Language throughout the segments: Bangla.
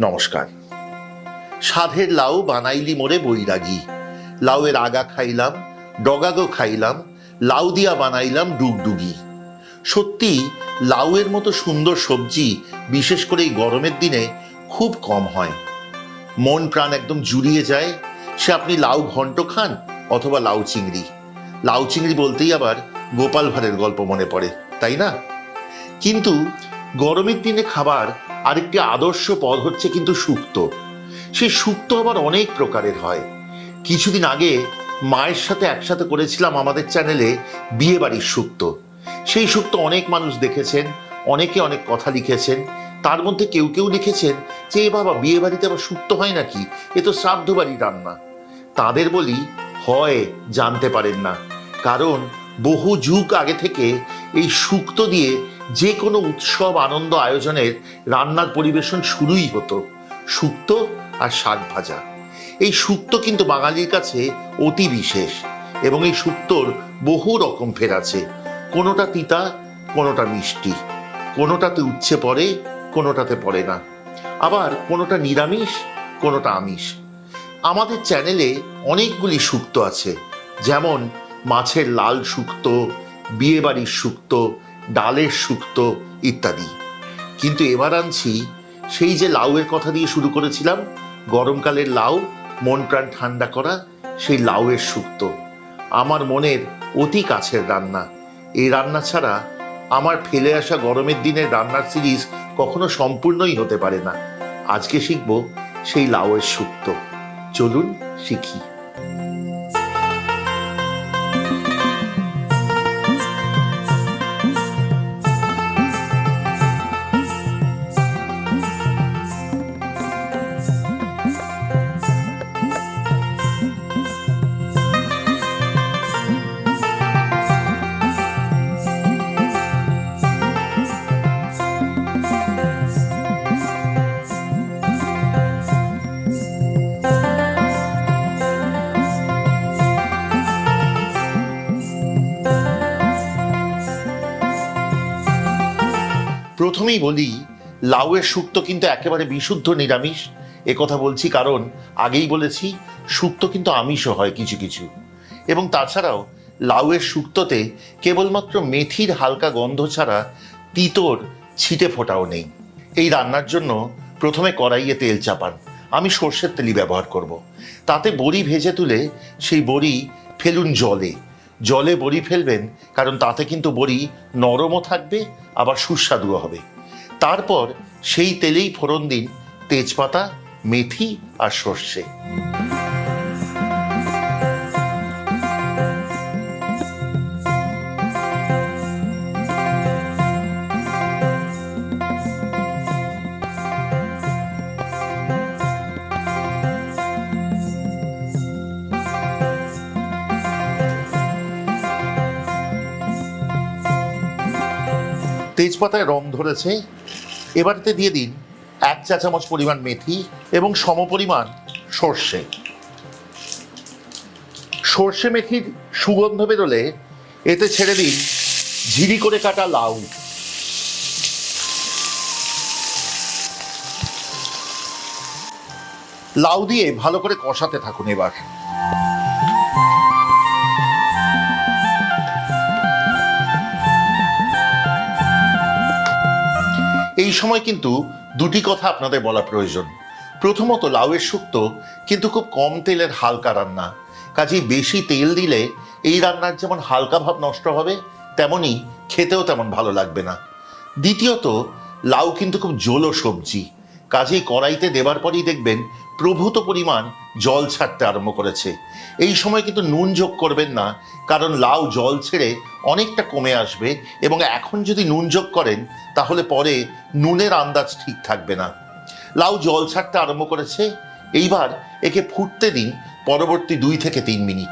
নমস্কার। সাধের লাউ বানাইলি মোরে বৈরাগী, লাউয়ের আগা খাইলাম, ডগাগো খাইলাম, লাউ দিয়া বানাইলাম ডুগডুগি। সত্যি লাউয়ের মতো সুন্দর সবজি বিশেষ করে এই গরমের দিনে খুব কম হয়। মন প্রাণ একদম জুড়িয়ে যায়, সে আপনি লাউ ঘন্ট খান অথবা লাউ চিংড়ি। লাউ চিংড়ি বলতেই আবার গোপাল ভাঁড়ের গল্প মনে পড়ে, তাই না? কিন্তু গরমের দিনে খাবার আরেকটি আদর্শ পদ হচ্ছে কিন্তু শুক্তো। সেই শুক্তো আবার অনেক প্রকারের হয়। কিছুদিন আগে মায়ের সাথে একসাথে করেছিলাম আমাদের চ্যানেলে বিয়ে বাড়ির শুক্তো। সেই শুক্তো অনেক মানুষ দেখেছেন, অনেকে অনেক কথা লিখেছেন। তার মধ্যে কেউ কেউ লিখেছেন যে এ বাবা, বিয়ে বাড়িতে আবার শুক্তো হয় নাকি, এ তো শ্রাদ্ধ বাড়ির রান্না। তাদের বলি, হয় জানতে পারেন না, কারণ বহু যুগ আগে থেকে এই শুক্তো দিয়ে যে কোনো উৎসব আনন্দ আয়োজনের রান্নার পরিবেশন শুরুই হতো, শুক্তো আর শাক ভাজা। এই শুক্তো কিন্তু বাঙালির কাছে অতি বিশেষ, এবং এই শুক্তোর বহু রকম ফের আছে। কোনোটা তিতা, কোনোটা মিষ্টি, কোনোটাতে উচ্ছে পড়ে, কোনোটাতে পড়ে না, আবার কোনোটা নিরামিষ, কোনোটা আমিষ। আমাদের চ্যানেলে অনেকগুলি শুক্তো আছে, যেমন মাছের লাল শুক্তো, বিয়েবাড়ির শুক্তো, ডালের শুক্তো ইত্যাদি। কিন্তু এবার আনছি সেই যে লাউয়ের কথা দিয়ে শুরু করেছিলাম, গরমকালের লাউ, মন প্রাণ ঠান্ডা করা সেই লাউয়ের শুক্তো। আমার মনের অতি কাছের রান্না। এই রান্না ছাড়া আমার ফেলে আসা গরমের দিনের রান্নার সিরিজ কখনো সম্পূর্ণই হতে পারে না। আজকে শিখব সেই লাউয়ের শুক্তো। চলুন শিখি। প্রথমেই বলি, লাউয়ের শুক্তো কিন্তু একেবারে বিশুদ্ধ নিরামিষ। কথা বলছি কারণ আগেই বলেছি শুক্তো কিন্তু আমিষও হয় কিছু কিছু। এবং তাছাড়াও লাউয়ের শুক্তোতে কেবলমাত্র মেথির হালকা গন্ধ ছাড়া তিতোর ছিটে ফোটাও নেই। এই রান্নার জন্য প্রথমে কড়াইয়ে তেল চাপান। আমি সর্ষের তেলই ব্যবহার করব। তাতে বড়ি ভেজে তুলে সেই বড়ি ফেলুন জলে। জলে বড়ি ফেলবেন, কারণ তাতে কিন্তু বড়ি নরমও থাকবে, আবার সুস্বাদুও হবে। তারপর সেই তেলেই ফোড়ন দিন তেজপাতা, মেথি আর সর্ষে। তেজপাতায় রং ধরেছে, এবারেতে দিয়ে দিন 1 চা চামচ পরিমাণ মেথি এবং সমপরিমাণ সর্ষে। সর্ষে মেথির সুগন্ধ বেরোলে এতে ছেড়ে দিন ঝিরি করে কাটা লাউ। লাউ দিয়ে ভালো করে কষাতে থাকুন। এবার এই সময় কিন্তু দুটি কথা আপনাদের বলা প্রয়োজন। প্রথমত, লাউয়ের শুক্তো কিন্তু খুব কম তেলের হালকা রান্না, কাজেই বেশি তেল দিলে এই রান্নার যেমন হালকা ভাব নষ্ট হবে, তেমনি খেতেও তেমন ভালো লাগবে না। দ্বিতীয়ত, লাউ কিন্তু খুব জোলো সবজি, কাজেই কড়াইতে দেবার পরই দেখবেন প্রভূত পরিমাণ জল ছাড়তে আরম্ভ করেছে। এই সময় কিন্তু নুন যোগ করবেন না, কারণ লাউ জল ছেড়ে অনেকটা কমে আসবে, এবং এখন যদি নুন যোগ করেন তাহলে পরে নুনের আন্দাজ ঠিক থাকবে না। লাউ জল ছাড়তে আরম্ভ করেছে, এইবার একে ফুটতে দিন পরবর্তী 2 থেকে 3 মিনিট।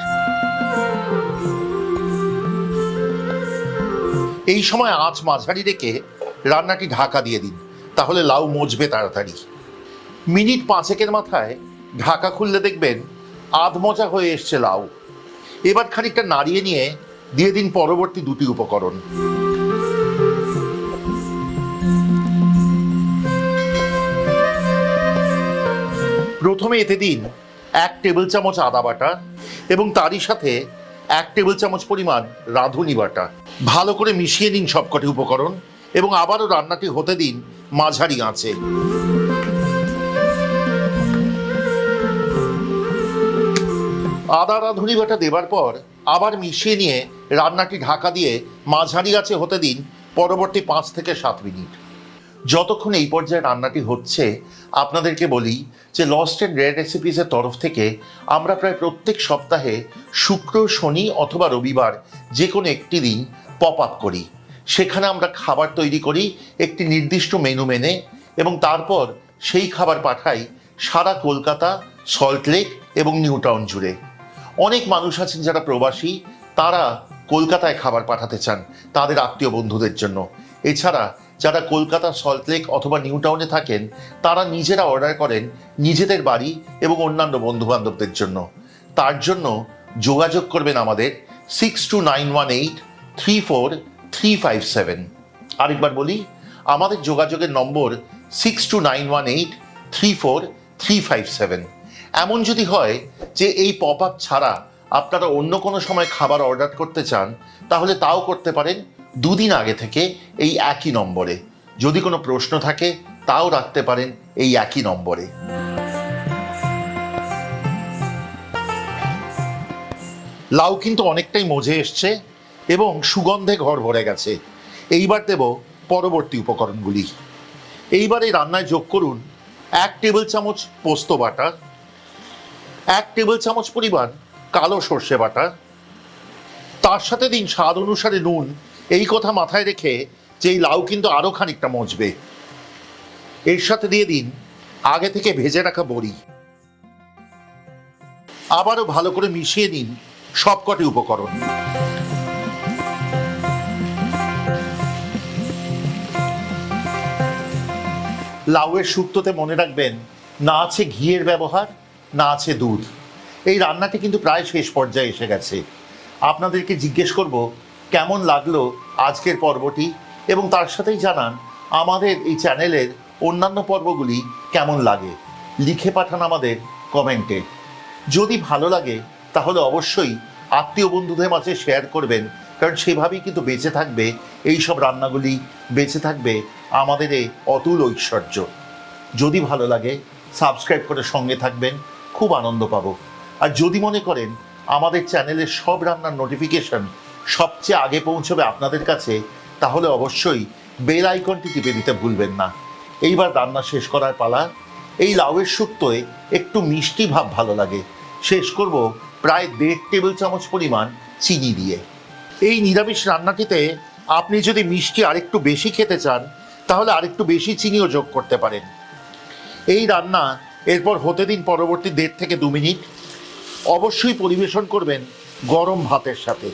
এই সময় আঁচ মাঝারি রেখে রান্নাটি ঢাকা দিয়ে দিন, তাহলে লাউ মজবে তাড়াতাড়ি। মিনিট 5 মাথায় ঢাকা খুললে দেখবেন আধ মজা হয়ে এসছে লাউ। এবার খানিকটা নাড়িয়ে নিয়ে দিয়ে দিন পরবর্তী 2টি উপকরণ। প্রথমে এতে দিন 1 টেবিল চামচ আদা বাটা এবং তারই সাথে 1 টেবিল চামচ পরিমাণ রাঁধুনি বাটা। ভালো করে মিশিয়ে নিন সবকটি উপকরণ এবং আবারও রান্নাটি হতে দিন মাঝারি আঁচে। আদা রাঁধুনি বাটা দেবার পর আবার মিশিয়ে নিয়ে রান্নাটি ঢাকা দিয়ে মাঝারি আঁচে হতে দিন পরবর্তী 5 থেকে 7 মিনিট। যতক্ষণ এই পর্যায়ে রান্নাটি হচ্ছে আপনাদেরকে বলি যে লস্ট অ্যান্ড রেয়ার রেসিপিসের তরফ থেকে আমরা প্রায় প্রত্যেক সপ্তাহে শুক্র, শনি অথবা রবিবার যে কোনো একটি দিন পপ আপ করি। সেখানে আমরা খাবার তৈরি করি একটি নির্দিষ্ট মেনু মেনে এবং তারপর সেই খাবার পাঠাই সারা কলকাতা, সল্টলেক এবং নিউ টাউন জুড়ে। অনেক মানুষ আছেন যারা প্রবাসী, তারা কলকাতায় খাবার পাঠাতে চান তাদের আত্মীয় বন্ধুদের জন্য। এছাড়া যারা কলকাতা, সল্টলেক অথবা নিউ টাউনে থাকেন তারা নিজেরা অর্ডার করেন নিজেদের বাড়ি এবং অন্যান্য বন্ধুবান্ধবদের জন্য। তার জন্য যোগাযোগ করবেন আমাদের 6291834357। আরেকবার বলি, আমাদের যোগাযোগের নম্বর 6291834357। এমন যদি হয় যে এই পপ আপ ছাড়া আপনারা অন্য কোনো সময় খাবার অর্ডার করতে চান তাহলে তাও করতে পারেন 2 দিন আগে থেকে এই একই নম্বরে। যদি কোনো প্রশ্ন থাকে তাও রাখতে পারেন এই একই নম্বরে। লাউ কিন্তু অনেকটাই মজে এসছে এবং সুগন্ধে ঘর ভরে গেছে। এইবার দেব পরবর্তী উপকরণগুলি। এইবার এই রান্নায় যোগ করুন 1 টেবিল চামচ পোস্ত বাটা, 1 টেবিল চামচ পরিমাণ কালো সর্ষে বাটা, তার সাথে দিন স্বাদ অনুসারে নুন। এই কথা মাথায় রেখে যে এই লাউ কিন্তু আরও খানিকটা মজবে। এর সাথে দিয়ে দিন আগে থেকে ভেজে রাখা বড়ি। আবারও ভালো করে মিশিয়ে নিন সবকটি উপকরণ। লাউয়ের শুক্তোতে মনে রাখবেন না আছে ঘিয়ের ব্যবহার, না আছে দুধ। এই রান্নাটি কিন্তু প্রায় শেষ পর্যায়ে এসে গেছে। আপনাদেরকে জিজ্ঞেস করব কেমন লাগলো আজকের পর্বটি এবং তার সাথেই জানান আমাদের এই চ্যানেলের অন্যান্য পর্বগুলি কেমন লাগে। লিখে পাঠান আমাদের কমেন্টে। যদি ভালো লাগে তাহলে অবশ্যই আত্মীয় বন্ধুদের মাঝে শেয়ার করবেন, কারণ সেভাবেই কিন্তু বেঁচে থাকবে এই সব রান্নাগুলি, বেঁচে থাকবে আমাদের এই অতুল ঐশ্বর্য। যদি ভালো লাগে সাবস্ক্রাইব করে সঙ্গে থাকবেন, খুব আনন্দ পাবো। আর যদি মনে করেন আমাদের চ্যানেলের সব রান্নার নোটিফিকেশন সবচেয়ে আগে পৌঁছবে আপনাদের কাছে, তাহলে অবশ্যই বেল আইকনটি টিপে দিতে ভুলবেন না। এইবার রান্না শেষ করার পালা। এই লাউয়ের শুক্তোয় একটু মিষ্টি ভাব ভালো লাগে। শেষ করব প্রায় 1.5 টেবিল চামচ পরিমাণ চিনি দিয়ে। এই নিরামিষ রান্নাটিতে আপনি যদি মিষ্টি আরেকটু বেশি খেতে চান তাহলে আরেকটু বেশি চিনিও যোগ করতে পারেন। এই রান্না এরপর হতে দিন পরবর্তী 1.5 থেকে 2 মিনিট। অবশ্যই পরিবেশন করবেন গরম ভাতের সাথে।